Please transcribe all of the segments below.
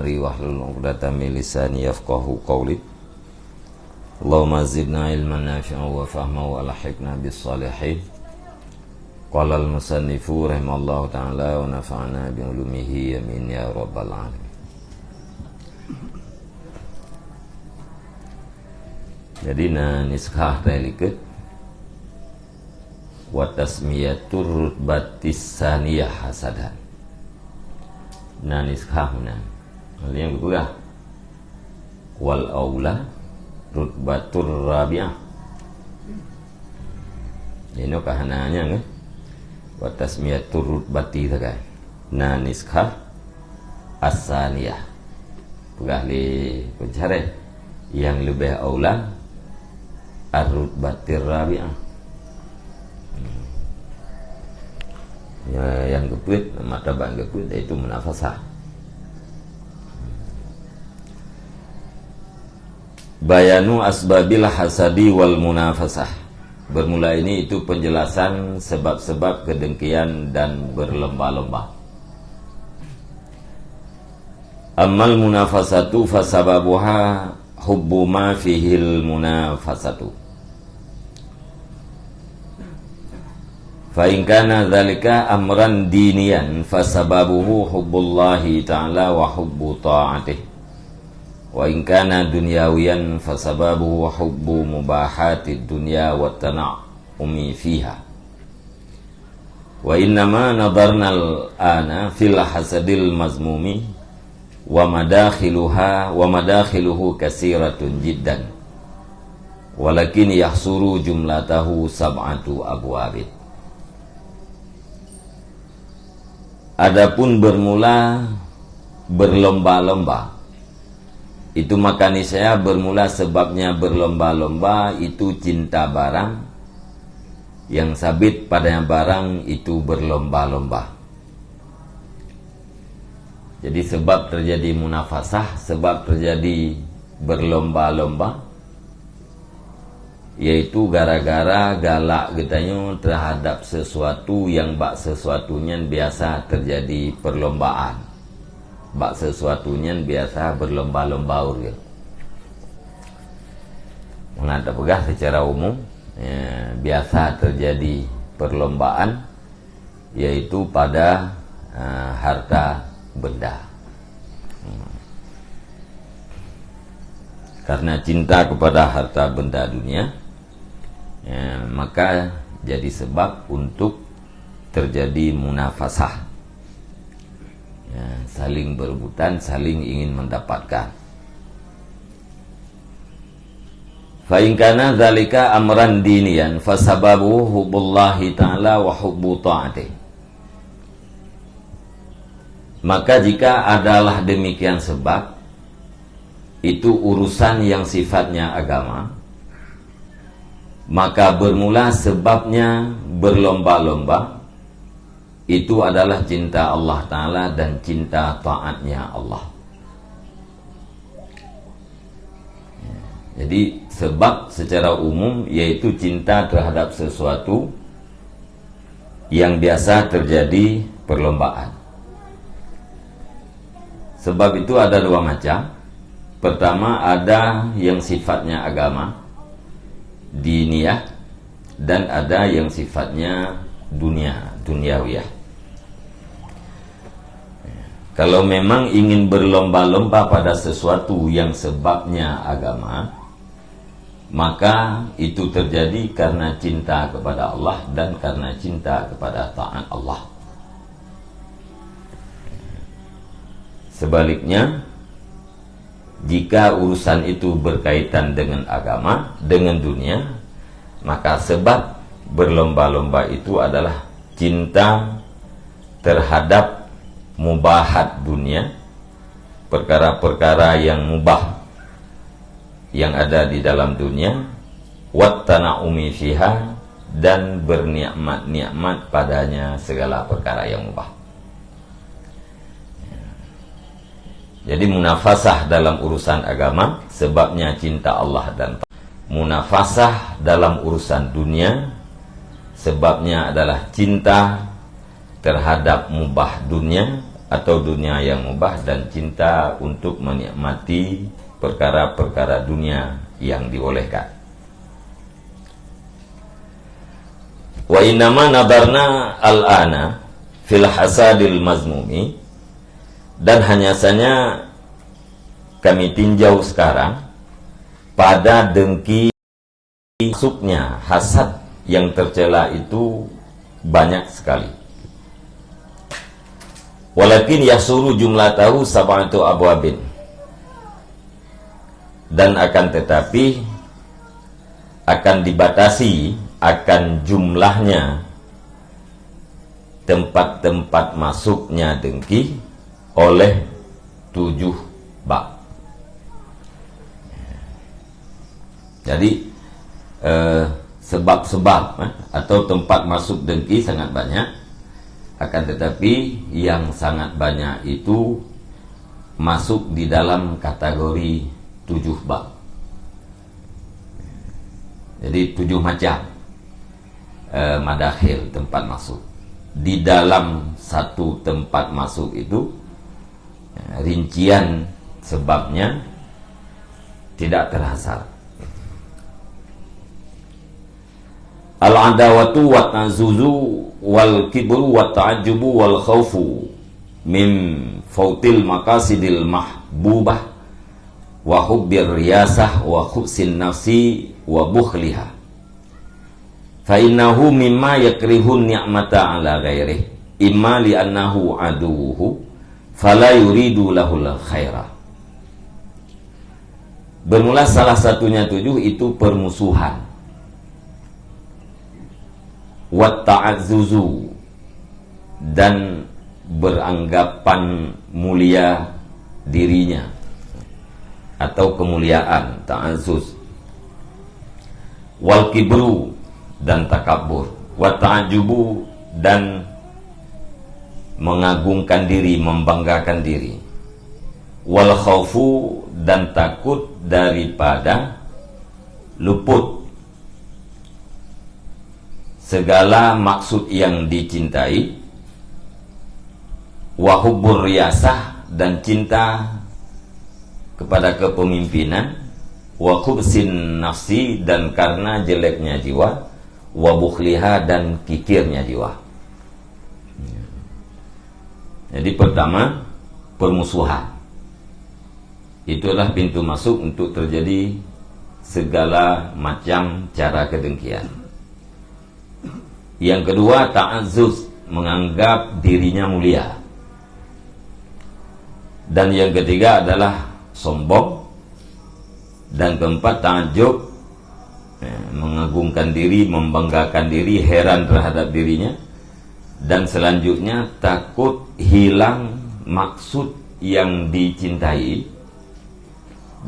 amri wahlul 'uqdatam min lisani yafqahu qawli. Allahumma zidna ilman nafi'an wa fahman wa alhiqna bis salihin. Qala al-musannifu rahimallahu ta'ala wa nafa'na bi ulumihi amin ya rabbal alamin. Jadi niskah dalikeut wa tasmiyatur rutbatis saniyah hasadan. Niskah mana? Yang kedua wal aula rutbatur rabi'ah. Ini kahananya kan? Wa tasmiyatur rutbati kan. Niskah as-saniyah. Pegah li pencari yang lebih aula ar-rutbatir rabi'ah. Ya, yang keput, martabat keput yaitu munafasah. Bayanu asbabil hasadi wal munafasah. Bermula ini itu penjelasan sebab-sebab kedengkian dan berlomba-lomba. Ammal munafasatu fasababuha hubbu ma fihil munafasatu. Fa in kana dzalika amran diniyan fasababuhu hubbullahi ta'ala wa hubbu ta'atih. Wa in kana dunyawiyan fasababuhu hubbu mubahatid dunya wa tana'umi fiha. Wa innama nadarna al-ana fil hasadil mazmumi wa madakhiluhu kasiratun jiddan. Walakin yahsuru jumlatahu sab'atu abwabit. Adapun bermula berlomba-lomba itu maka niscaya bermula sebabnya berlomba-lomba itu cinta barang, yang sabit padanya barang itu berlomba-lomba. Jadi sebab terjadi munafasah, sebab terjadi berlomba-lomba, yaitu gara-gara galak getanya terhadap sesuatu yang bak sesuatunya biasa terjadi perlombaan, bak sesuatunya biasa berlomba-lomba urut. Mengantar pegah secara umum ya, biasa terjadi perlombaan yaitu pada harta benda. Karena cinta kepada harta benda dunia ya, maka jadi sebab untuk terjadi munafasah ya, saling berebutan, saling ingin mendapatkan. Fa in kana dzalika amran diniyan fasababu hubbullahi ta'ala wa hubbu ta'atih. Maka jika adalah demikian sebab itu urusan yang sifatnya agama, maka bermula sebabnya berlomba-lomba itu adalah cinta Allah Ta'ala dan cinta taatnya Allah. Jadi sebab secara umum yaitu cinta terhadap sesuatu yang biasa terjadi perlombaan. Sebab itu ada dua macam. Pertama ada yang sifatnya agama, diniyah, dan ada yang sifatnya duniawiyah. Kalau memang ingin berlomba-lomba pada sesuatu yang sebabnya agama, maka itu terjadi karena cinta kepada Allah dan karena cinta kepada taat Allah. Sebaliknya, jika urusan itu berkaitan dengan agama, dengan dunia, maka sebab berlomba-lomba itu adalah cinta terhadap mubahat dunia, perkara-perkara yang mubah yang ada di dalam dunia, wat tana'umi fiha, dan bernikmat-nikmat padanya segala perkara yang mubah. Jadi munafasah dalam urusan agama sebabnya cinta Allah dan munafasah dalam urusan dunia sebabnya adalah cinta terhadap mubah dunia atau dunia yang mubah, dan cinta untuk menikmati perkara-perkara dunia yang dibolehkan. Wa innama nadarna al-ana fil hasadil mazmumi, dan hanya saja kami tinjau sekarang pada dengki masuknya hasad yang tercela itu banyak sekali. Walakin yahsuru jumlatahu sab'atu abwabin, dan akan tetapi akan dibatasi akan jumlahnya tempat-tempat masuknya dengki oleh 7 bab. Jadi sebab-sebab atau tempat masuk dengki sangat banyak, akan tetapi yang sangat banyak itu masuk di dalam kategori 7 bab. Jadi 7 macam madakhil, tempat masuk. Di dalam satu tempat masuk itu rincian sebabnya tidak terhasar. Al-adawatu wa ta'zuzu wal kibru wa ta'ajubu wal khawfu min fautil maqasidil mahbubah wa hubbir riyasah wa khubsin nafsi wa bukhliha, fa innahu mimma yakrihun ni'mata ala ghairih imma li annahu aduhu fala yuridu lahul khairah. Bermula salah satunya 7 itu permusuhan, wa ta'azzuzu, dan beranggapan mulia dirinya atau kemuliaan, ta'azzuz, wal kibru, dan takabur, wa ta'ajubu, dan mengagungkan diri, membanggakan diri, wal khaufu, dan takut daripada luput segala maksud yang dicintai, wa hubbur riyasah, dan cinta kepada kepemimpinan, wa khubsin nafsi, dan karena jeleknya jiwa, wa bukhliha, dan kikirnya jiwa. Jadi pertama, permusuhan. Itulah pintu masuk untuk terjadi segala macam cara kedengkian. Yang kedua, ta'azzuz, menganggap dirinya mulia. Dan yang ketiga adalah sombong. Dan keempat, ta'ajub, mengagungkan diri, membanggakan diri, heran terhadap dirinya. Dan selanjutnya, takut hilang maksud yang dicintai,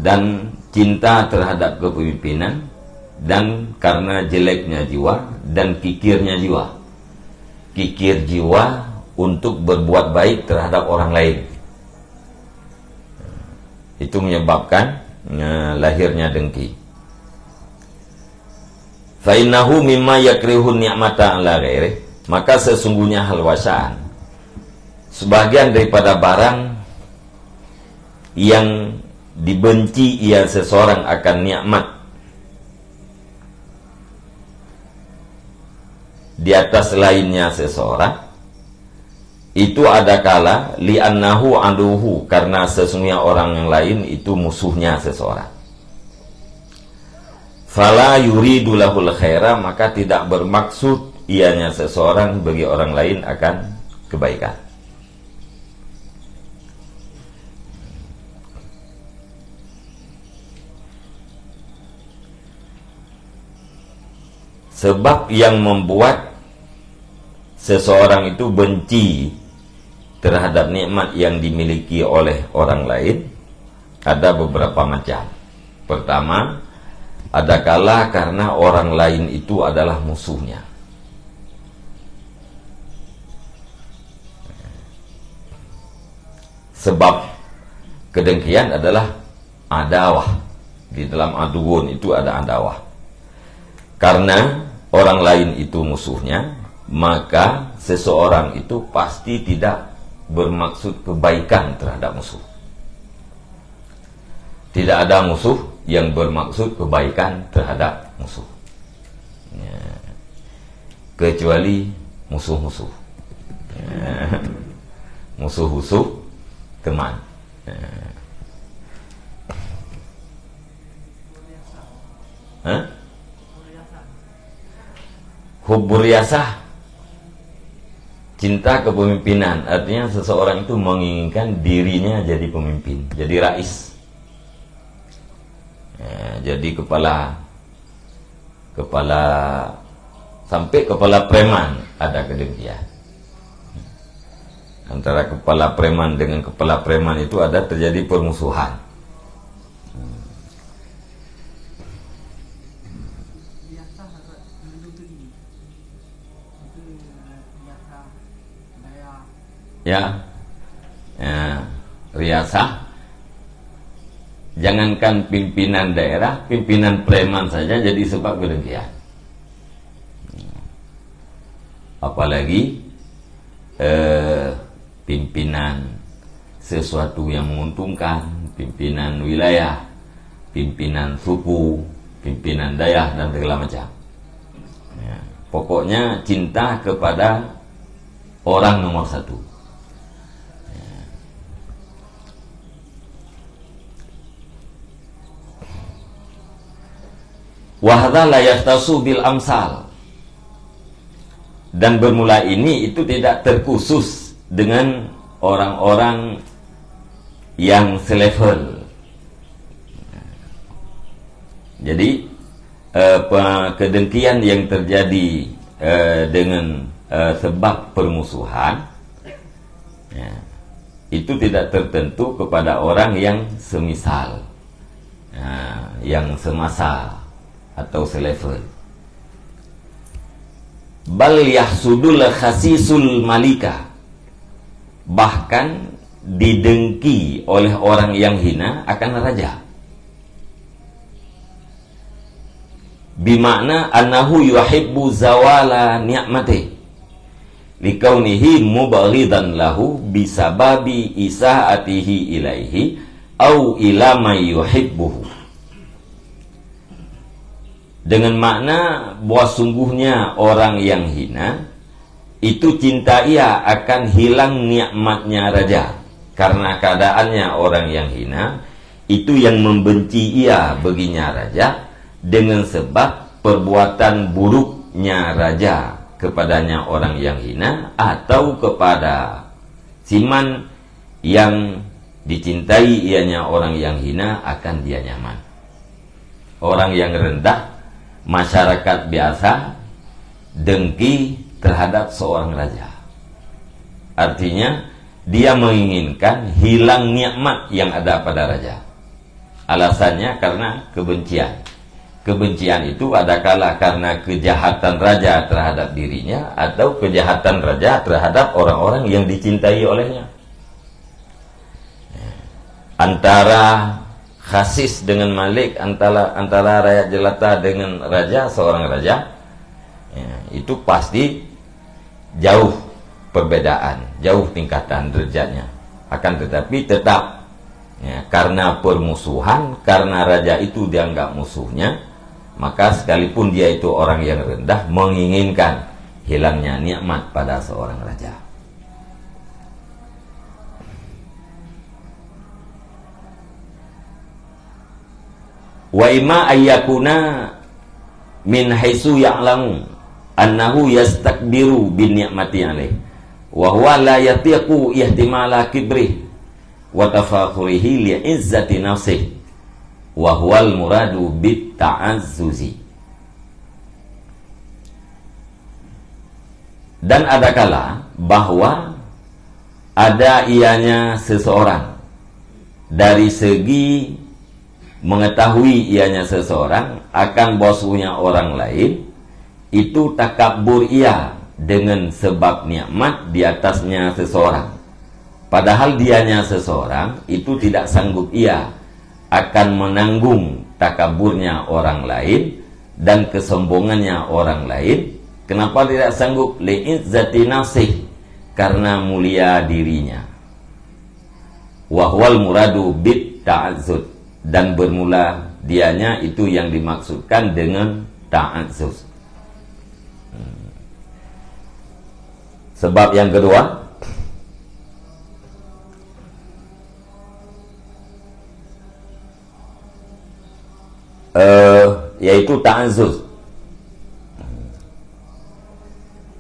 dan cinta terhadap kepemimpinan, dan karena jeleknya jiwa, dan kikirnya jiwa. Kikir jiwa untuk berbuat baik terhadap orang lain. Itu menyebabkan lahirnya dengki. Fa innahu mimma yakrihun ni'mata ala ghairih, maka sesungguhnya halwasan, sebagian daripada barang yang dibenci ia seseorang akan nikmat di atas lainnya seseorang, itu ada kala li'annahu aduhu, karena sesungguhnya orang yang lain itu musuhnya seseorang. Fala yuridu lahul khaira, maka tidak bermaksud ianya seseorang bagi orang lain akan kebaikan. Sebab yang membuat seseorang itu benci terhadap nikmat yang dimiliki oleh orang lain ada beberapa macam. Pertama, ada kala karena orang lain itu adalah musuhnya. Sebab kedengkian adalah adawah. Di dalam aduun itu ada adawah. Karena orang lain itu musuhnya, maka seseorang itu pasti tidak bermaksud kebaikan terhadap musuh. Tidak ada musuh yang bermaksud kebaikan terhadap musuh, ya, kecuali musuh-musuh, ya, musuh-musuh teman, ya. Hubbur riyasah, cinta kepemimpinan, artinya seseorang itu menginginkan dirinya jadi pemimpin, jadi rais, ya, jadi kepala sampai kepala preman ada kedengkian. Antara kepala preman dengan kepala preman itu ada terjadi permusuhan. Ya, riasah. Jangankan pimpinan daerah, pimpinan preman saja jadi sebab kedengkian. Apalagi pimpinan sesuatu yang menguntungkan, pimpinan wilayah, pimpinan suku, pimpinan daerah dan segala macam. Ya, pokoknya cinta kepada orang nomor satu. Wahda la yahtasu bil amsal, dan bermula ini itu tidak terkhusus dengan orang-orang yang selevel. Jadi kedengkian yang terjadi dengan sebab permusuhan, ya, itu tidak tertentu kepada orang yang semisal, ya, yang semasa atau selevel. Bal yahsudul khasisul malika, bahkan didengki oleh orang yang hina akan raja. Bimakna annahu yuhibbu zawala ni'mati likaunihi mubaghidan lahu bisababi isaatihi ilaihi au ila ma yuhibbuhu. Dengan makna bahwa sungguhnya orang yang hina itu cinta ia akan hilang nikmatnya raja, karena keadaannya orang yang hina itu yang membenci ia baginya raja dengan sebab perbuatan buruknya raja kepadanya orang yang hina, atau kepada siman yang dicintai ianya orang yang hina akan dia nyaman. Orang yang rendah, masyarakat biasa, dengki terhadap seorang raja. Artinya dia menginginkan hilang nikmat yang ada pada raja. Alasannya karena kebencian. Kebencian itu adakala karena kejahatan raja terhadap dirinya, atau kejahatan raja terhadap orang-orang yang dicintai olehnya. Antara khasis dengan malik, antara rakyat jelata dengan raja, seorang raja, ya, itu pasti jauh perbedaan, jauh tingkatan derajatnya. Akan tetapi tetap, ya, karena permusuhan, karena raja itu dianggap musuhnya, maka sekalipun dia itu orang yang rendah, menginginkan hilangnya nikmat pada seorang raja. Wa imma ayyakuna min haitsu ya'lamu annahu yastakbiru bin ni'mati alaih wa huwa la yatiqu ihtimala kibrih wa tafakhurihi li izzati nafsih wa huwal muradu bit ta'azzuzi. Dan adakala bahwa ada ianya seseorang dari segi mengetahui ianya seseorang akan bosnya orang lain, itu takabur ia dengan sebab nikmat di atasnya seseorang, padahal dianya seseorang itu tidak sanggup ia akan menanggung takaburnya orang lain dan kesombongannya orang lain. Kenapa tidak sanggup? Li'izzati nafsih, karena mulia dirinya. Wahwal muradu bit ta'azzuz, dan bermula dianya itu yang dimaksudkan dengan ta'azzuz. Sebab yang kedua, yaitu ta'azzuz.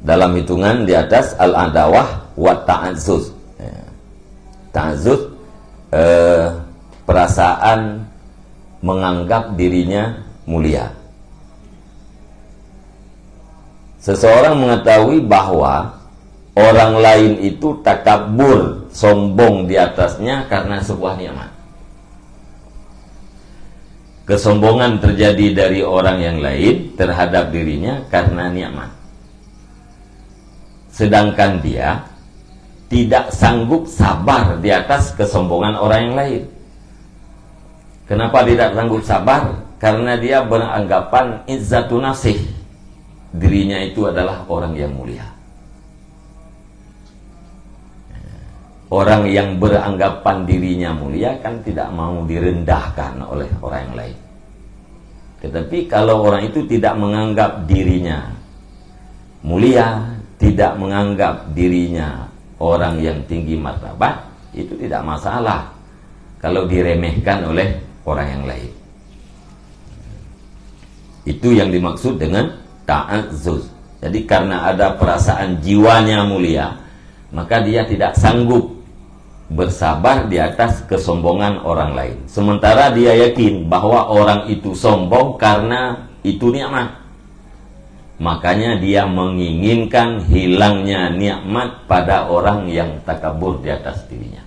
Dalam hitungan di atas al-adawah wa ta'azzuz. Ta'azzuz perasaan menganggap dirinya mulia. Seseorang mengetahui bahwa orang lain itu takabur, sombong di atasnya karena sebuah nikmat. Kesombongan terjadi dari orang yang lain terhadap dirinya karena nikmat. Sedangkan dia tidak sanggup sabar di atas kesombongan orang yang lain. Kenapa tidak sanggup sabar? Karena dia beranggapan izzatun nafsih, dirinya itu adalah orang yang mulia. Orang yang beranggapan dirinya mulia kan tidak mau direndahkan oleh orang yang lain. Tetapi kalau orang itu tidak menganggap dirinya mulia, tidak menganggap dirinya orang yang tinggi martabat, itu tidak masalah kalau diremehkan oleh orang yang lain. Itu yang dimaksud dengan ta'azzuz. Jadi karena ada perasaan jiwanya mulia, maka dia tidak sanggup bersabar di atas kesombongan orang lain. Sementara dia yakin bahwa orang itu sombong karena itu nikmat. Makanya dia menginginkan hilangnya nikmat pada orang yang takabur di atas dirinya.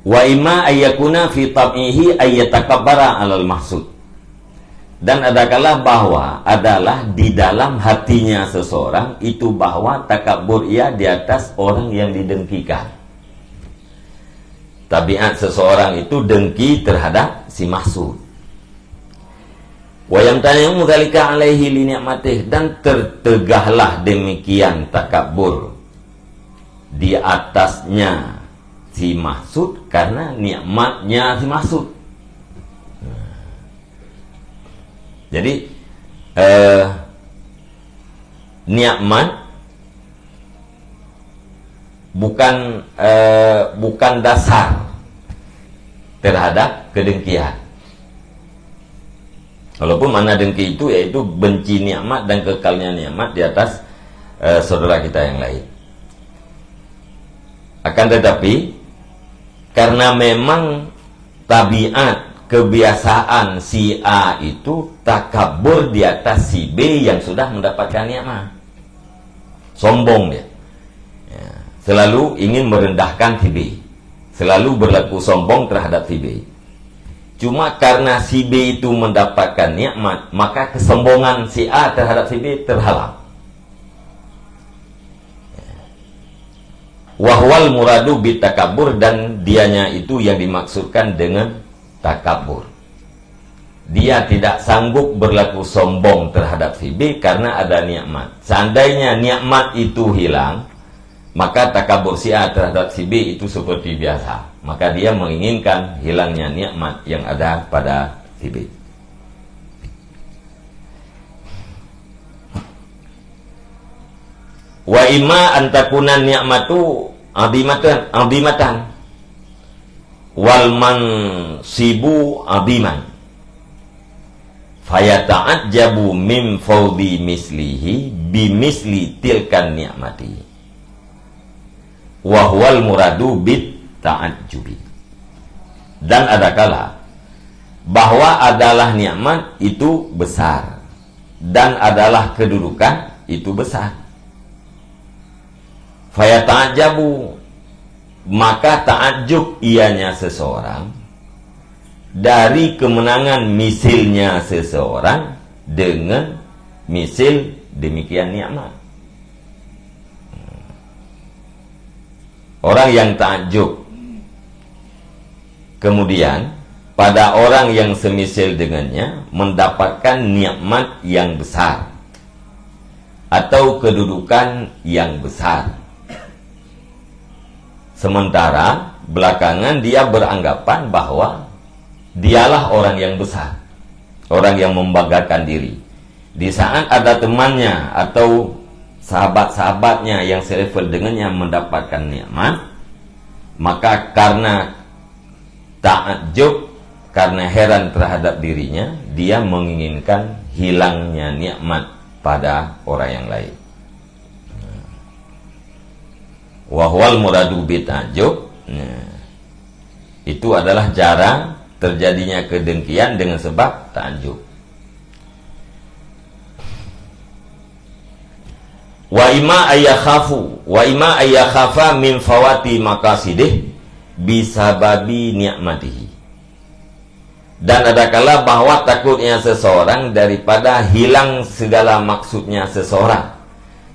Wa imma ayyakuna fi tab'ihi ayyatakabbara 'alal mahsud. Dan adakala bahwa adalah di dalam hatinya seseorang itu bahwa takabur ia di atas orang yang didengkikan. Tabiat seseorang itu dengki terhadap si mahsud. Wa yamtani'u dzalika 'alaihi li ni'matih, dan tertegahlah demikian takabur di atasnya si mahsud karena nikmatnya si mahsud. Jadi nikmat bukan dasar terhadap kedengkian. Walaupun mana dengki itu yaitu benci nikmat dan kekalnya nikmat di atas saudara kita yang lain. Akan tetapi karena memang tabiat kebiasaan si A itu takabur di atas si B yang sudah mendapatkan nikmat. Sombong dia. Ya, selalu ingin merendahkan si B. Selalu berlaku sombong terhadap si B. Cuma karena si B itu mendapatkan nikmat, maka kesombongan si A terhadap si B terhalang. Wahwal muradu bit takabur, dan dianya itu yang dimaksudkan dengan takabur. Dia tidak sanggup berlaku sombong terhadap si B karena ada nikmat. Seandainya nikmat itu hilang, maka takabur si A terhadap si B itu seperti biasa. Maka dia menginginkan hilangnya nikmat yang ada pada si B. Wa imma antakunan ni'matu adimatan wal mansibu adiman fayata'ajjabu min fawdi mislihi bimisli tilkan ni'mati wa huwal muradu bit ta'ajjubi. Dan adakala bahwa adalah nikmat itu besar dan adalah kedudukan itu besar, faya ta'ajabu, maka ta'ajub ianya seseorang dari kemenangan misilnya seseorang dengan misil demikian nikmat. Orang yang ta'ajub kemudian pada orang yang semisal dengannya mendapatkan nikmat yang besar atau kedudukan yang besar, sementara belakangan dia beranggapan bahwa dialah orang yang besar, orang yang membanggakan diri. Di saat ada temannya atau sahabat-sahabatnya yang selevel dengannya mendapatkan nikmat, maka karena takjub, karena heran terhadap dirinya, dia menginginkan hilangnya nikmat pada orang yang lain. Wahwal muradu bitajub, itu adalah cara terjadinya kedengkian dengan sebab takjub. Wa ima ayyakhafa min fawati maqasidih bisababi ni'matihi. Dan ada kala bahwa takutnya seseorang daripada hilang segala maksudnya seseorang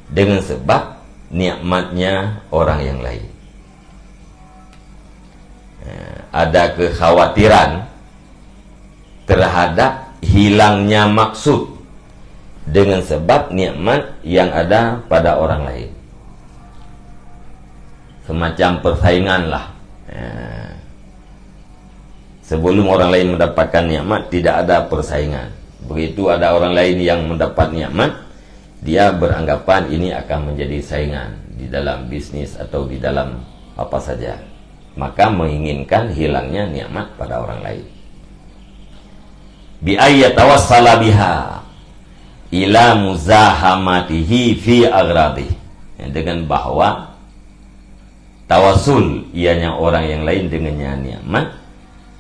dengan sebab nikmatnya orang yang lain. Ada kekhawatiran terhadap hilangnya maksud dengan sebab nikmat yang ada pada orang lain. Semacam persaingan lah. Sebelum orang lain mendapatkan nikmat, tidak ada persaingan. Begitu ada orang lain yang mendapat nikmat, dia beranggapan ini akan menjadi saingan di dalam bisnis atau di dalam apa saja. Maka menginginkan hilangnya nikmat pada orang lain. Bi ayyatawassala biha ila muzahamatihi fi agradih, dengan bahwa tawasul ianya orang yang lain dengannya nikmat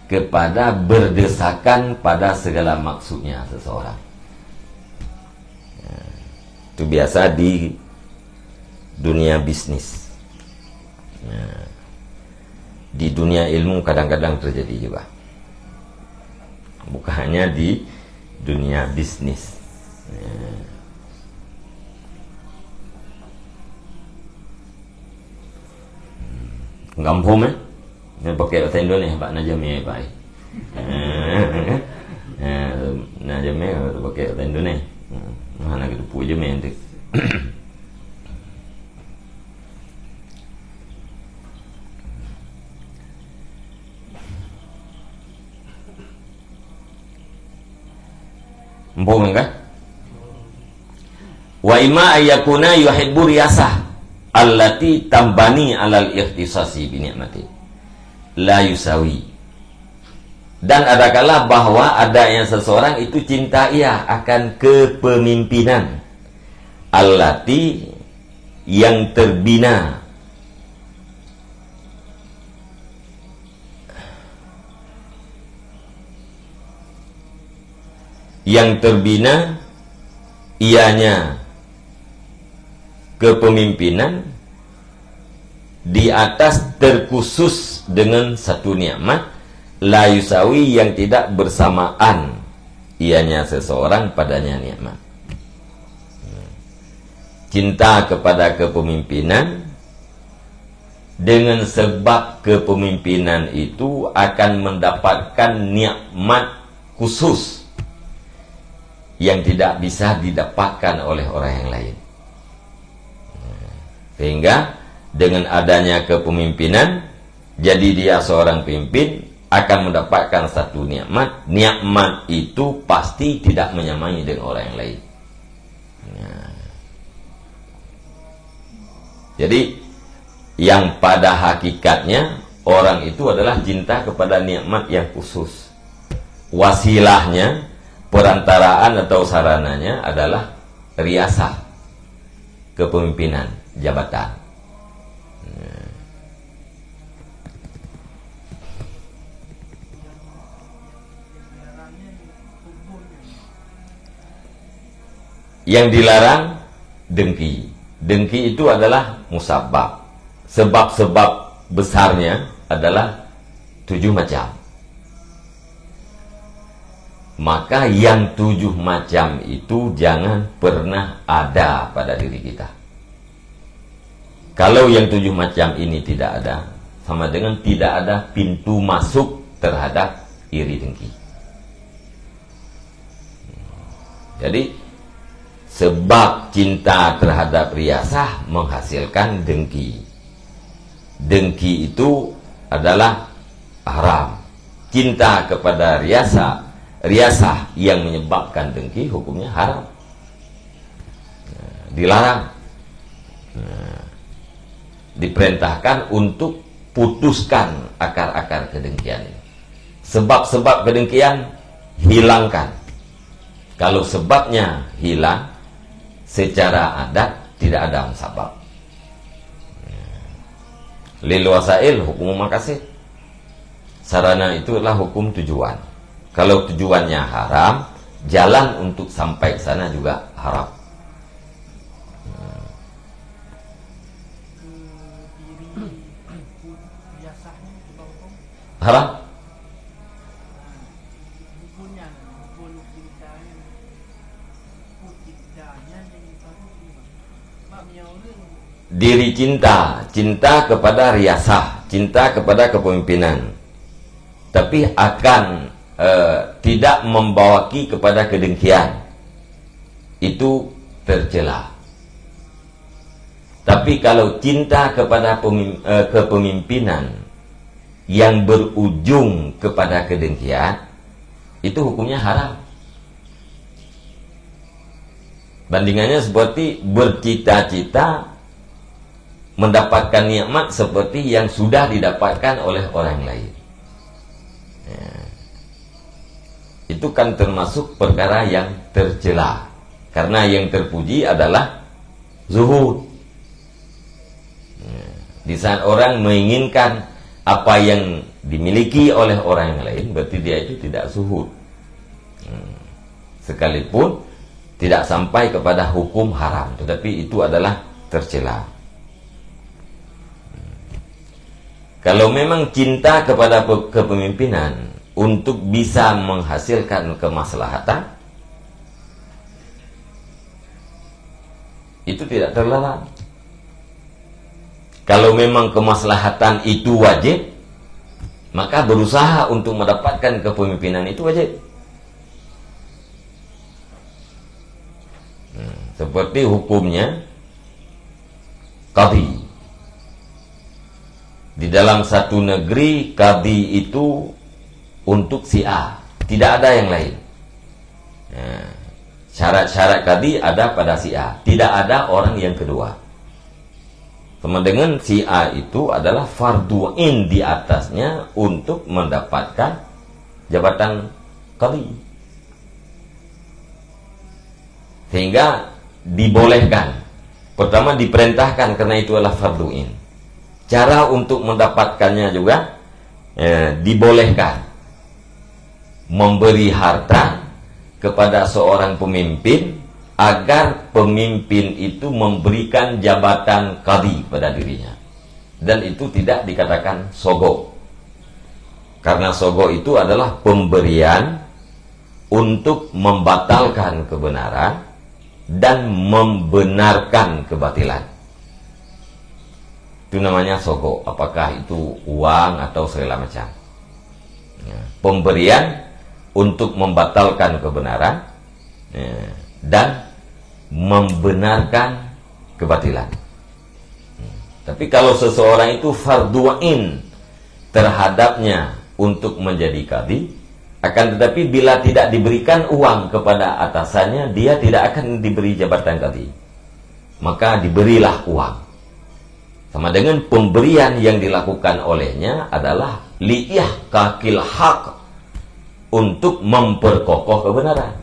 kepada berdesakan pada segala maksudnya seseorang. Itu biasa di dunia bisnis. Di dunia ilmu kadang-kadang terjadi juga, bukan hanya di dunia bisnis. Gampang ni pakai bahasa Indonesia Pak Najami baik. Najami pakai bahasa Indonesia. Mana gitu puja mente. Mpung kan? Wa imma ayyakuna yuhibbu riyasah allati tambani alal ikhtisasi bi ni'mati la yusawi. Dan ada kala bahwa adanya seseorang itu cinta ia akan kepemimpinan allati yang terbina ianya kepemimpinan di atas terkhusus dengan satu nikmat la yusawi yang tidak bersamaan ianya seseorang padanya nikmat. Cinta kepada kepemimpinan dengan sebab kepemimpinan itu akan mendapatkan nikmat khusus yang tidak bisa didapatkan oleh orang yang lain. Sehingga dengan adanya kepemimpinan, jadi dia seorang pemimpin akan mendapatkan satu nikmat. Nikmat itu pasti tidak menyamai dengan orang yang lain. Jadi yang pada hakikatnya orang itu adalah cinta kepada nikmat yang khusus. Wasilahnya, perantaraan atau sarananya adalah riasah, kepemimpinan, jabatan. Yang dilarang dengki. Dengki itu adalah musabab. Sebab-sebab besarnya adalah 7 macam. Maka yang 7 macam itu jangan pernah ada pada diri kita. Kalau yang 7 macam ini tidak ada, sama dengan tidak ada pintu masuk terhadap iri dengki. Jadi sebab cinta terhadap riasah menghasilkan dengki. Dengki itu adalah haram. Cinta kepada riasah yang menyebabkan dengki hukumnya haram, dilarang. Diperintahkan untuk putuskan akar-akar kedengkian ini. Sebab-sebab kedengkian hilangkan. Kalau sebabnya hilang, secara adat tidak ada musabab. Lil wasail hukum maqasid. Sarana itu adalah hukum tujuan. Kalau tujuannya haram, jalan untuk sampai ke sana juga haram. Haram. Diri cinta kepada riasah, cinta kepada kepemimpinan, tapi akan tidak membawaki kepada kedengkian, itu tercela. Tapi kalau cinta kepada kepemimpinan yang berujung kepada kedengkian, itu hukumnya haram. Bandingannya seperti bercita-cita mendapatkan nikmat seperti yang sudah didapatkan oleh orang lain. Itu kan termasuk perkara yang tercela, karena yang terpuji adalah zuhud. Di saat orang menginginkan apa yang dimiliki oleh orang yang lain, berarti dia itu tidak zuhud, sekalipun tidak sampai kepada hukum haram, tetapi itu adalah tercela. Kalau memang cinta kepada kepemimpinan untuk bisa menghasilkan kemaslahatan, itu tidak terlarang. Kalau memang kemaslahatan itu wajib, maka berusaha untuk mendapatkan kepemimpinan itu wajib. Seperti hukumnya qadhi. Di dalam satu negeri, qadhi itu untuk si A, tidak ada yang lain. Syarat-syarat qadhi ada pada si A, tidak ada orang yang kedua. Sama dengan si A itu adalah fardu ain di atasnya untuk mendapatkan jabatan qadhi, sehingga dibolehkan. Pertama diperintahkan karena itu adalah fardu ain. Cara untuk mendapatkannya juga dibolehkan. Memberi harta kepada seorang pemimpin agar pemimpin itu memberikan jabatan qadhi pada dirinya. Dan itu tidak dikatakan sogo. Karena sogo itu adalah pemberian untuk membatalkan kebenaran dan membenarkan kebatilan. Itu namanya sogo. Apakah itu uang atau segala macam. Pemberian untuk membatalkan kebenaran dan membenarkan kebatilan. Tapi kalau seseorang itu fardu ain terhadapnya untuk menjadi qadhi, akan tetapi bila tidak diberikan uang kepada atasannya, dia tidak akan diberi jabatan qadhi. Maka diberilah uang. Sama dengan pemberian yang dilakukan olehnya adalah li'ihqaqil haq, untuk memperkokoh kebenaran,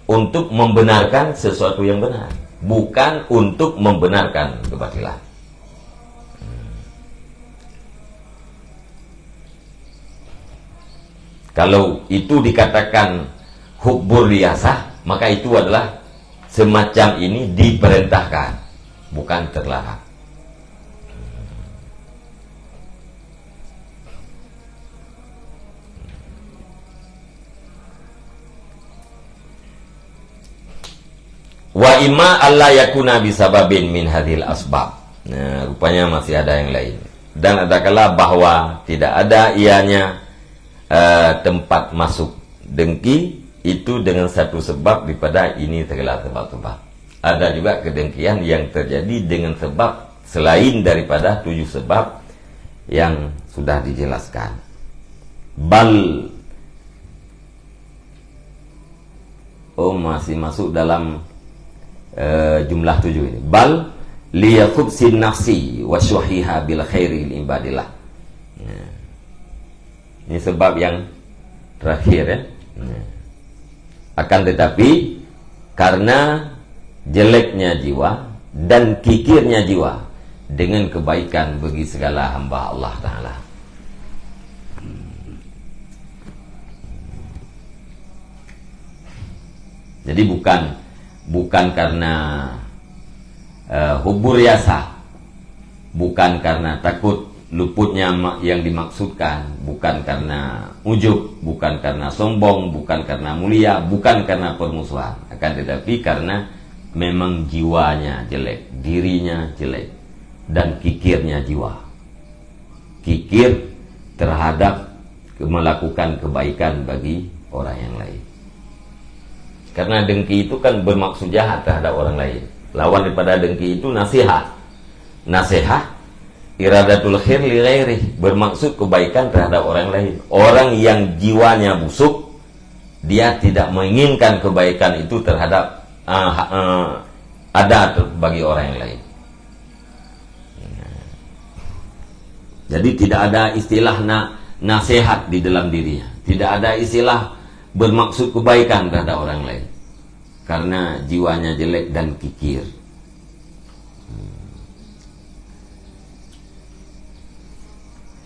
untuk membenarkan sesuatu yang benar, bukan untuk membenarkan kebatilan. Kalau itu dikatakan hubbur riyasah, maka itu adalah semacam ini diperintahkan, bukan terlarang. Wa imma alla yakuna bisababin min hadhil asbab. Nah, rupanya masih ada yang lain. Dan ada kala bahwa tidak ada ianya tempat masuk dengki itu dengan satu sebab daripada ini segala sebab-sebab. Ada juga kedengkian yang terjadi dengan sebab selain daripada 7 sebab yang sudah dijelaskan. Masih masuk dalam jumlah 7 ini. Bal liyakubsin nafsi wa syuhiha bil khairi ibadillah. Ini sebab yang terakhir ya. Akan tetapi karena jeleknya jiwa dan kikirnya jiwa dengan kebaikan bagi segala hamba Allah Ta'ala. Jadi bukan karena hubur yasa, bukan karena takut luputnya yang dimaksudkan, bukan karena ujub, bukan karena sombong, bukan karena mulia, bukan karena permusuhan, akan tetapi karena memang jiwanya jelek, dirinya jelek, dan kikirnya jiwa, kikir terhadap melakukan kebaikan bagi orang yang lain. Karena dengki itu kan bermaksud jahat terhadap orang lain. Lawan daripada dengki itu nasihat. Nasihat iradatul khair li ghairi, bermaksud kebaikan terhadap orang lain. Orang yang jiwanya busuk, dia tidak menginginkan kebaikan itu terhadap ada bagi orang yang lain. Jadi tidak ada istilah nasihat di dalam dirinya, tidak ada istilah bermaksud kebaikan terhadap orang lain, karena jiwanya jelek dan kikir.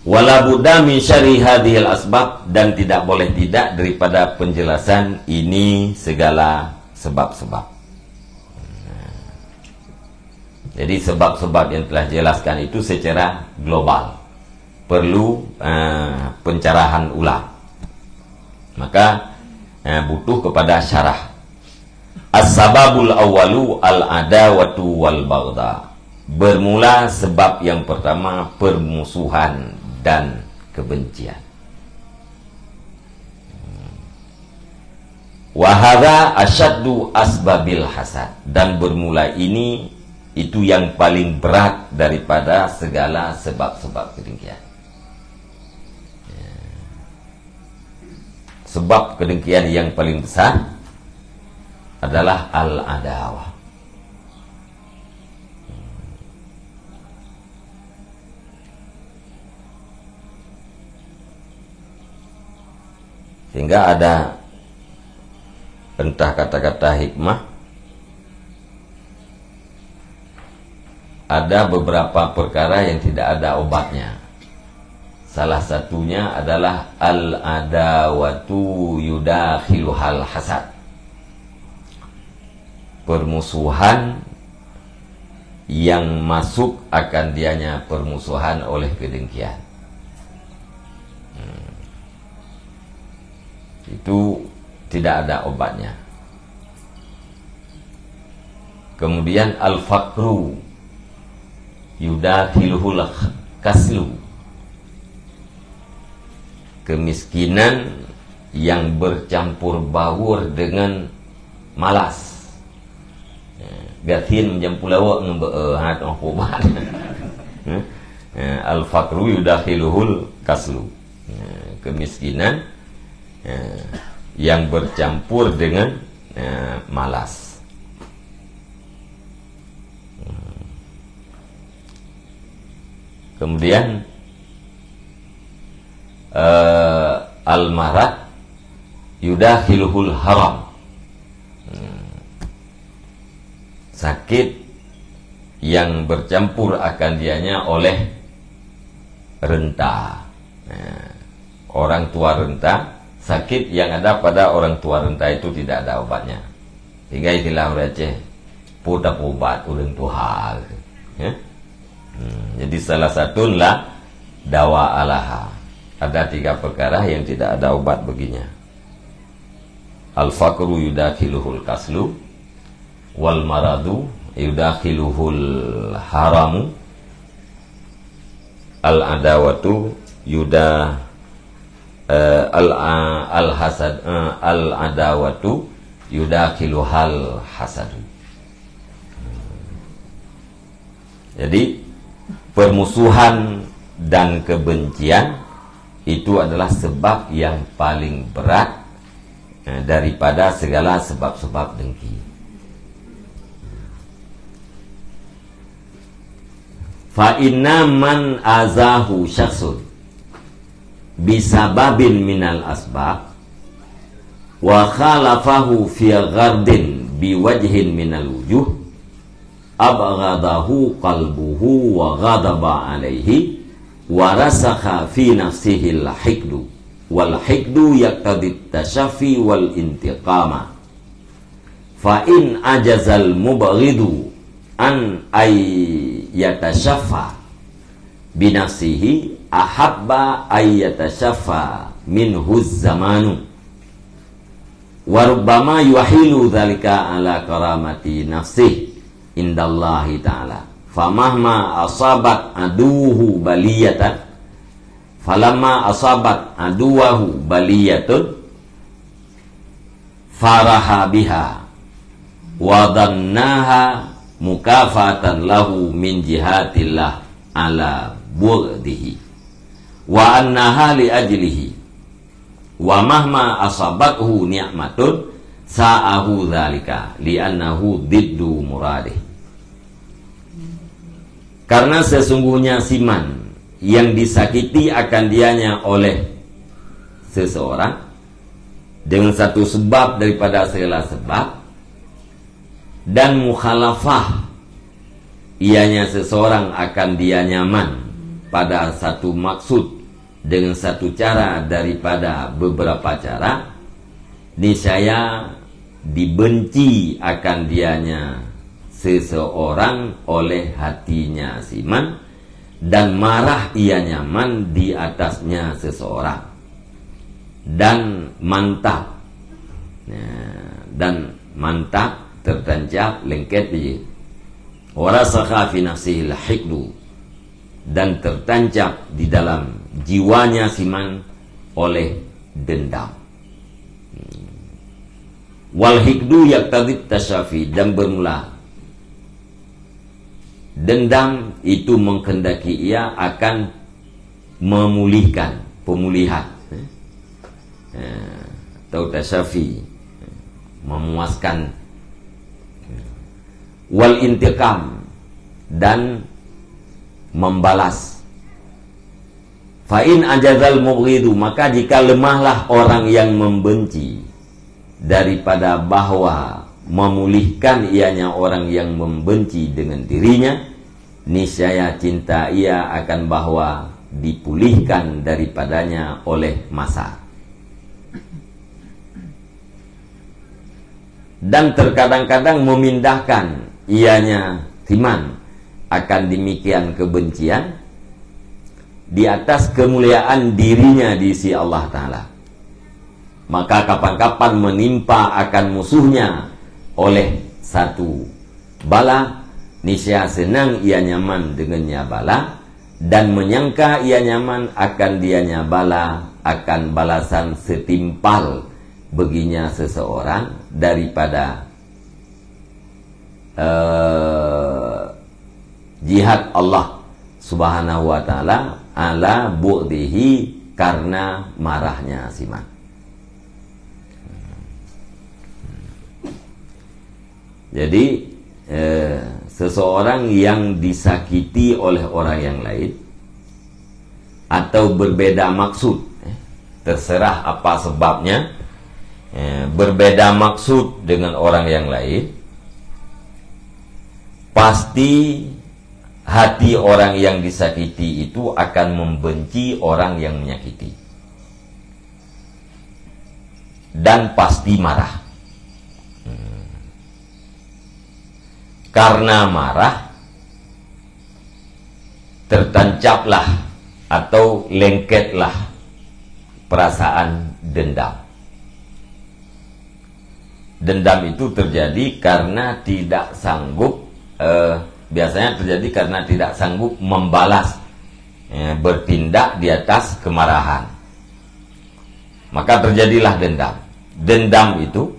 Wala budda min syarri hadhil asbab, dan tidak boleh tidak daripada penjelasan ini segala sebab-sebab. Jadi sebab-sebab yang telah jelaskan itu secara global, perlu pencerahan ulang. Maka butuh kepada syarah. As-sababul awwalu al-adawatu wal baghdha. Bermula sebab yang pertama permusuhan dan kebencian. Wa hadza asyaddu asbabil hasad, dan bermula ini itu yang paling berat daripada segala sebab-sebab kedengkian. Sebab kedengkian yang paling besar adalah al-adawah. Sehingga ada entah kata-kata hikmah, ada beberapa perkara yang tidak ada obatnya. Salah satunya adalah al-adawatu yudakhiluhal hasad. Permusuhan yang masuk akan dianya permusuhan oleh kedengkian. Itu tidak ada obatnya. Kemudian al-faqru yudakhiluhul kaslu. Kemiskinan yang bercampur baur dengan malas. Gatin menjampu lawak ngembehat obat. Al-faqru yudakhiluhul kaslu. Kemiskinan yang bercampur dengan malas. Kemudian al-marad yudakhiluhul haram. Sakit yang bercampur akan dianya oleh renta. Orang tua renta, sakit yang ada pada orang tua renta itu tidak ada obatnya. Hingga istilah Aceh, pudak obat orang tua. Ya? Jadi salah satu lah dawa alaha. Ada 3 perkara yang tidak ada obat baginya. Al-faqru yudakhiluhul kaslu, wal maradu yudakhiluhul haramu, al-adawatu al hasad al adawatu yudakhilu hal hasadu. Jadi permusuhan dan kebencian itu adalah sebab yang paling berat daripada segala sebab-sebab dengki. Fa inna man azahu syakhsun bisababin minal asbab wa khalafahu fi ghardin biwajhin minal wujuh abghadahu qalbuhu wa ghadaba alaihi wa rasakha fi nafsihi al-hikdu wal hikdu yaqtadi tashafi wal intiqama fa in ajazal mubghidu an ay yatashaffa bi nafsihi ahabba ay yatashaffa minhu zamanu wa rubbama yuhilu dhalika ala karamati nafsihi indallahi ta'ala famahma asabat aduhu baliyatan falamma asabat aduwahu baliyatun faraha biha wa dhannaha mukafatan lahu min jihatillah ala bughdihi wa annaha li ajlihi wa mahma asabathu ni'matun sa'ahu dzalika li'annahu diddu muradih. Karena sesungguhnya siman yang disakiti akan dianya oleh seseorang dengan satu sebab daripada segala sebab, dan mukhalafah ianya seseorang akan dia nyaman pada satu maksud dengan satu cara daripada beberapa cara, niscaya dibenci akan dianya seseorang oleh hatinya siman, dan marah ia nyaman di atasnya seseorang, dan mantap tertancap lengket biji warasakha fi nafsihi al-hikdu, dan tertancap di dalam jiwanya siman oleh dendam. Wal hikdu yaqtadi tashafi, dan bermula dendam itu menghendaki ia akan memulihkan, pemulihan atau tashafi, memuaskan. Wal intiqam, dan membalas. Fa in ajazal mubghidu, maka jika lemahlah orang yang membenci daripada bahwa memulihkan ianya orang yang membenci dengan dirinya, niscaya cinta ia akan bahwa dipulihkan daripadanya oleh masa. Dan terkadang-kadang memindahkan ianya siman akan demikian kebencian di atas kemuliaan dirinya di sisi Allah Ta'ala. Maka kapan-kapan menimpa akan musuhnya oleh satu bala, niscaya senang ia nyaman dengannya bala, dan menyangka ia nyaman akan dianya bala, akan balasan setimpal baginya seseorang daripada jihad Allah Subhanahu wa ta'ala ala bu'dihi, karena marahnya siman. Jadi seseorang yang disakiti oleh orang yang lain atau berbeda maksud, terserah apa sebabnya, berbeda maksud dengan orang yang lain, pasti hati orang yang disakiti itu akan membenci orang yang menyakiti, dan pasti marah. Karena marah, tertancaplah atau lengketlah perasaan dendam. Dendam itu terjadi karena tidak sanggup, biasanya terjadi karena tidak sanggup membalas, bertindak di atas kemarahan. Maka terjadilah dendam. Dendam itu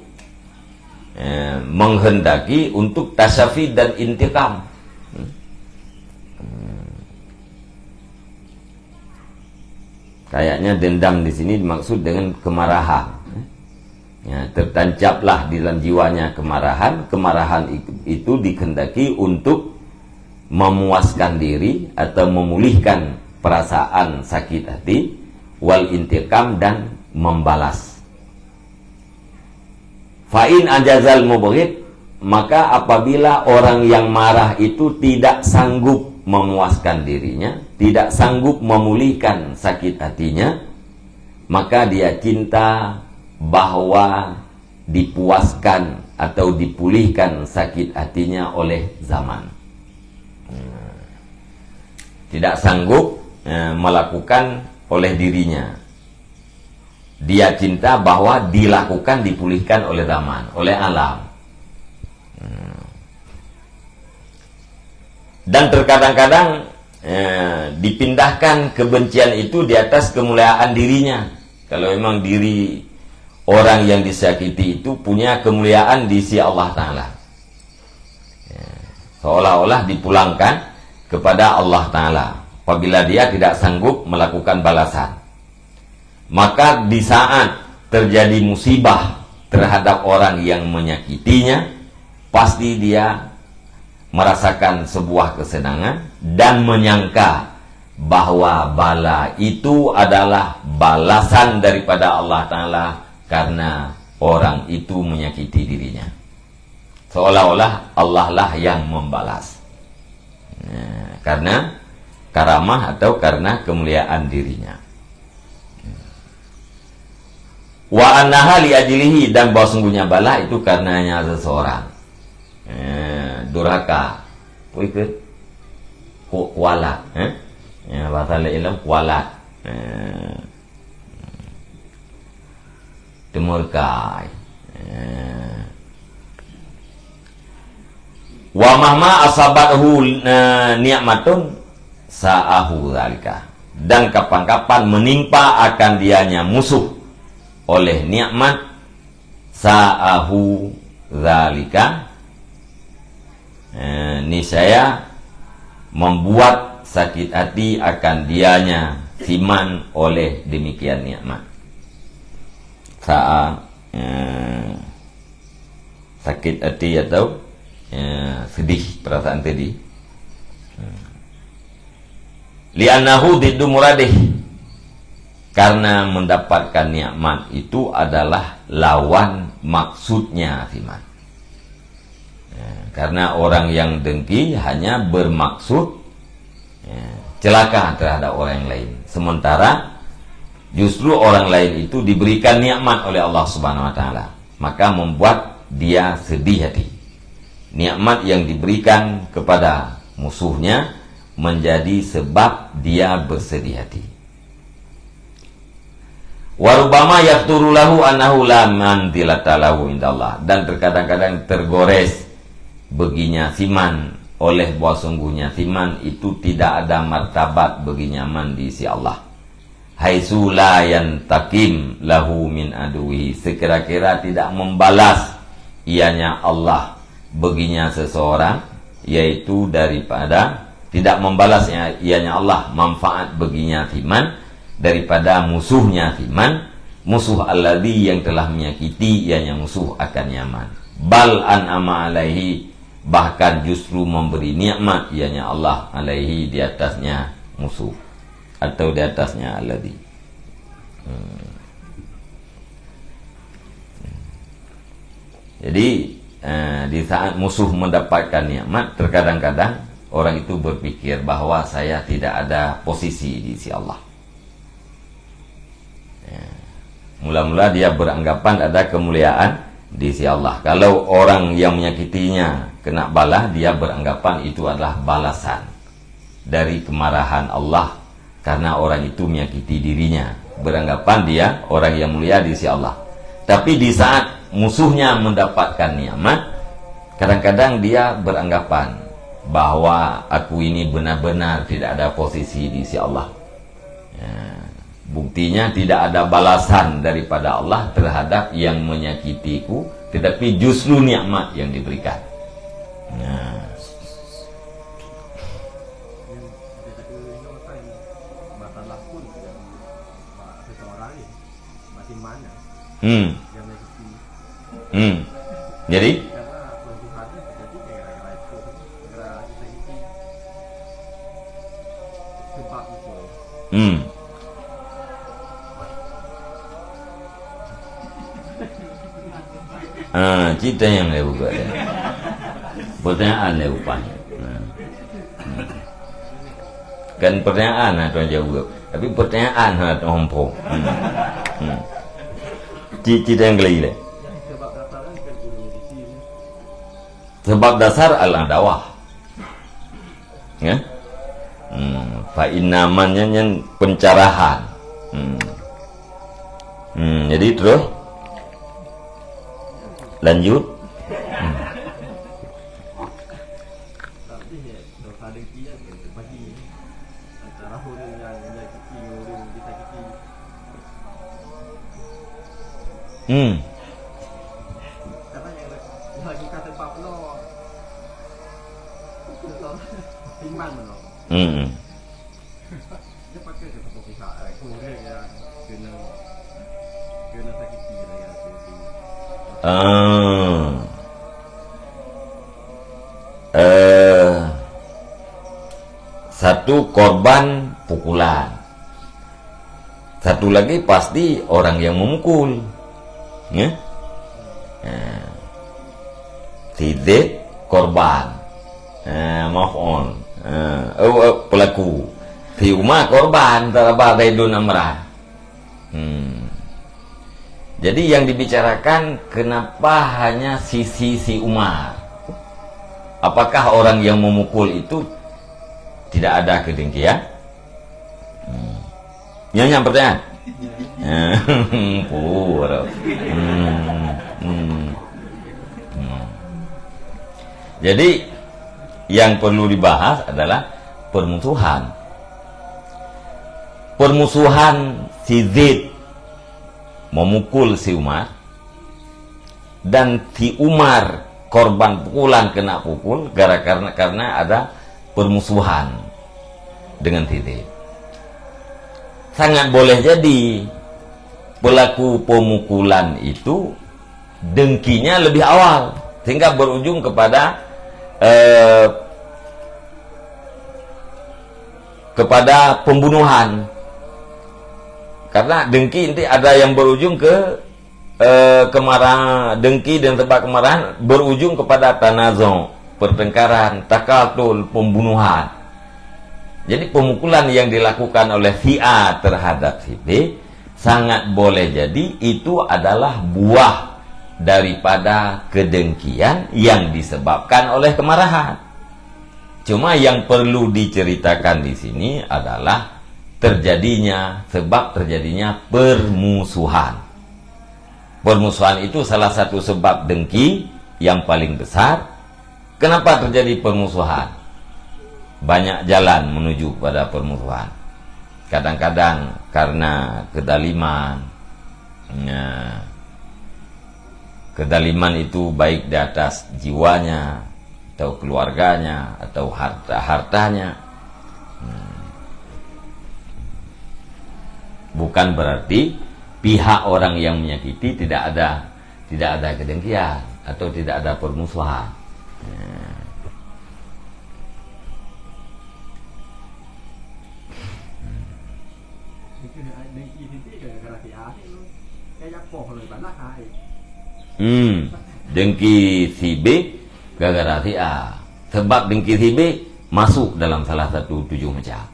menghendaki untuk tasyafi dan intikam. Kayaknya dendam di sini dimaksud dengan kemarahan. Ya, tertancaplah di dalam jiwanya kemarahan. Kemarahan itu dikehendaki untuk memuaskan diri atau memulihkan perasaan sakit hati, wal intikam, dan membalas. Fa'in ajazal mubghid, maka apabila orang yang marah itu tidak sanggup memuaskan dirinya, tidak sanggup memulihkan sakit hatinya, maka dia cinta bahwa dipuaskan atau dipulihkan sakit hatinya oleh zaman. Tidak sanggup melakukan oleh dirinya, dia cinta bahwa dilakukan, dipulihkan oleh zaman, oleh alam. Dan terkadang-kadang dipindahkan kebencian itu di atas kemuliaan dirinya. Kalau memang diri orang yang disakiti itu punya kemuliaan di sisi Allah Ta'ala, seolah-olah dipulangkan kepada Allah Ta'ala apabila dia tidak sanggup melakukan balasan. Maka di saat terjadi musibah terhadap orang yang menyakitinya, pasti dia merasakan sebuah kesenangan dan menyangka bahwa bala itu adalah balasan daripada Allah Ta'ala karena orang itu menyakiti dirinya. Seolah-olah Allah lah yang membalas, karena karamah atau karena kemuliaan dirinya. Wa annaha li ajlihi, dan bahwa sungguhnya bala itu karenanya seseorang. Durhaka, ikut kualat, bahasa ilmu kualat, demurkai, wa mahma asabathu ni'matun sa'ahu zalika, dan kapan-kapan menimpa akan dianya musuh oleh nikmat, sa'ahu zalika, niscaya membuat sakit hati akan dianya siman oleh demikian nikmat. Saat sakit hati atau sedih, perasaan sedih, li'annahu diddu muradih, karena mendapatkan nikmat itu adalah lawan maksudnya siman. Karena orang yang dengki hanya bermaksud celaka terhadap orang yang lain, sementara justru orang lain itu diberikan nikmat oleh Allah Subhanahu wa Ta'ala, maka membuat dia sedih hati. Nikmat yang diberikan kepada musuhnya menjadi sebab dia bersedih hati. Warubama yafturu lahu annahu la manzilata lahu indallah, dan terkadang-kadang tergores baginya siman oleh bahwa sungguhnya siman itu tidak ada martabat baginya man di sisi Allah. Haitsu la yantakim lahu min aduhi, sekira-kira tidak membalas ianya Allah baginya seseorang, yaitu daripada tidak membalas ianya Allah manfaat baginya siman daripada musuhnya siman, musuh alladzi yang telah menyakiti ianya musuh akan nyaman. Bal an'ama alaihi, bahkan justru memberi nikmat ianya Allah alaihi, di atasnya musuh atau di atasnya alladzi. Jadi di saat musuh mendapatkan nikmat, terkadang-kadang orang itu berpikir bahwa saya tidak ada posisi di sisi Allah. Mula-mula dia beranggapan ada kemuliaan di sisi Allah. Kalau orang yang menyakitinya kena bala, dia beranggapan itu adalah balasan dari kemarahan Allah karena orang itu menyakiti dirinya. Beranggapan dia orang yang mulia di sisi Allah. Tapi di saat musuhnya mendapatkan nikmat, kadang-kadang dia beranggapan bahwa aku ini benar-benar tidak ada posisi di sisi Allah. Buktinya tidak ada balasan daripada Allah terhadap yang menyakitiku, tetapi justru nikmat yang diberikan. Nah, jadi cerita yang saya buka ya. Pertanyaan saya rupanya. Kan pertanyaan atau jawab, tapi pertanyaan atau hompo. Cerita yang lain lah. Sebab dasar al-adawah. Ya? Fa'inamannya yang pencerahan. Jadi terus lanjut. Satu korban pukulan, satu lagi pasti orang yang memukul, ya. Tidak korban, maf'ul, pelaku, fiuma korban teraba Zaidun Amrah. Jadi yang dibicarakan kenapa hanya sisi si Umar? Apakah orang yang memukul itu tidak ada kedengkian? Yang pertanyaan. Jadi yang perlu dibahas adalah permusuhan. Permusuhan si Zaid memukul si Umar, dan si Umar korban pukulan kena pukul karena ada permusuhan dengan si Zaid. Sangat boleh jadi pelaku pemukulan itu dengkinya lebih awal sehingga berujung kepada pembunuhan. Karena dengki nanti ada yang berujung ke kemarahan, dengki dan sebab kemarahan berujung kepada tanazung, pertengkaran, takatul, pembunuhan. Jadi pemukulan yang dilakukan oleh si A terhadap si B sangat boleh jadi itu adalah buah daripada kedengkian yang disebabkan oleh kemarahan. Cuma yang perlu diceritakan di sini adalah sebab terjadinya permusuhan. Permusuhan itu salah satu sebab dengki yang paling besar. Kenapa terjadi permusuhan? Banyak jalan menuju pada permusuhan. Kadang-kadang karena kedaliman. Kedaliman itu baik di atas jiwanya, atau keluarganya, atau hartanya. Bukan berarti pihak orang yang menyakiti tidak ada kedengkian atau tidak ada permusuhan. Dengki si B gara-gara si A. Sebab dengki si B masuk dalam salah satu 7 macam.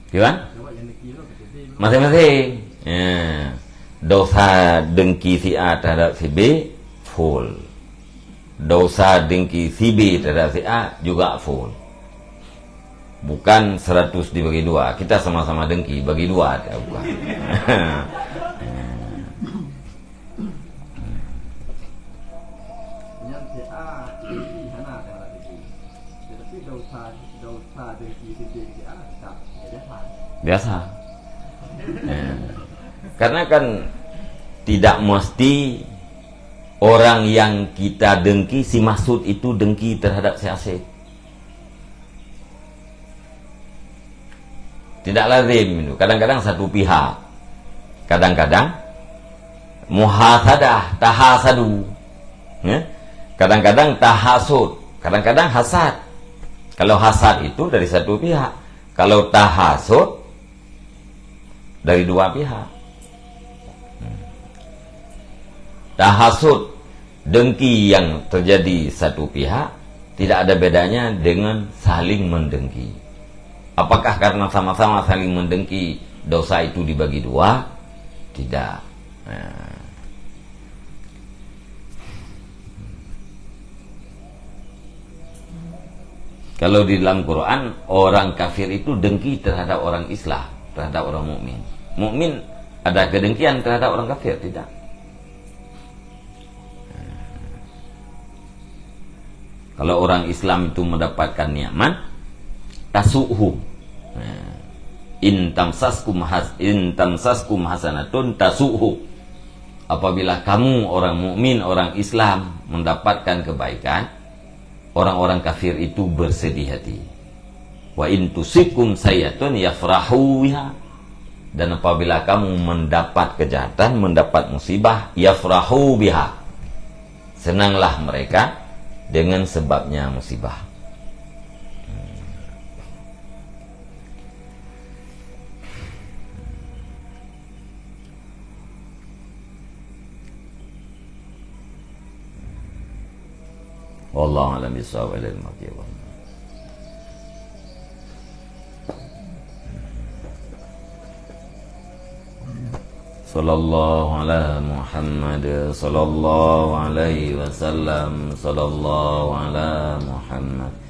Gimana? Masing-masing. Dosa dengki si A terhadap si B full. Dosa dengki si B terhadap si A juga full. Bukan 100 dibagi 2. Kita sama-sama dengki bagi 2, bukan. Yang si A Biasa. Karena kan tidak mesti orang yang kita dengki, si Masud itu dengki terhadap si Asep. Tidak lazim itu. Kadang-kadang satu pihak. Kadang-kadang muhasadah, tahasadu. Kadang-kadang tahasud. Kadang-kadang hasad. Kalau hasad itu dari satu pihak. Kalau tahasud dari dua pihak. Tahasud, dengki yang terjadi satu pihak, tidak ada bedanya dengan saling mendengki. Apakah karena sama-sama saling mendengki dosa itu dibagi dua? Tidak. Kalau di dalam Quran, orang kafir itu dengki terhadap orang Islam, terhadap orang mukmin. Mukmin ada kedengkian terhadap orang kafir? Tidak. Kalau orang Islam itu mendapatkan nikmat, tasu'hum. In tamsaskum hasanatun tasu'hum. Apabila kamu orang mukmin, orang Islam mendapatkan kebaikan, orang-orang kafir itu bersedih hati. Wa in tusikum sayatun yafrahu biha. Dan apabila kamu mendapat kejahatan, mendapat musibah, yafrahu biha. Senanglah mereka dengan sebabnya musibah. Wallahu a'lam bishawab. Sallallahu ala Muhammad, sallallahu alaihi wasallam, sallallahu ala Muhammad.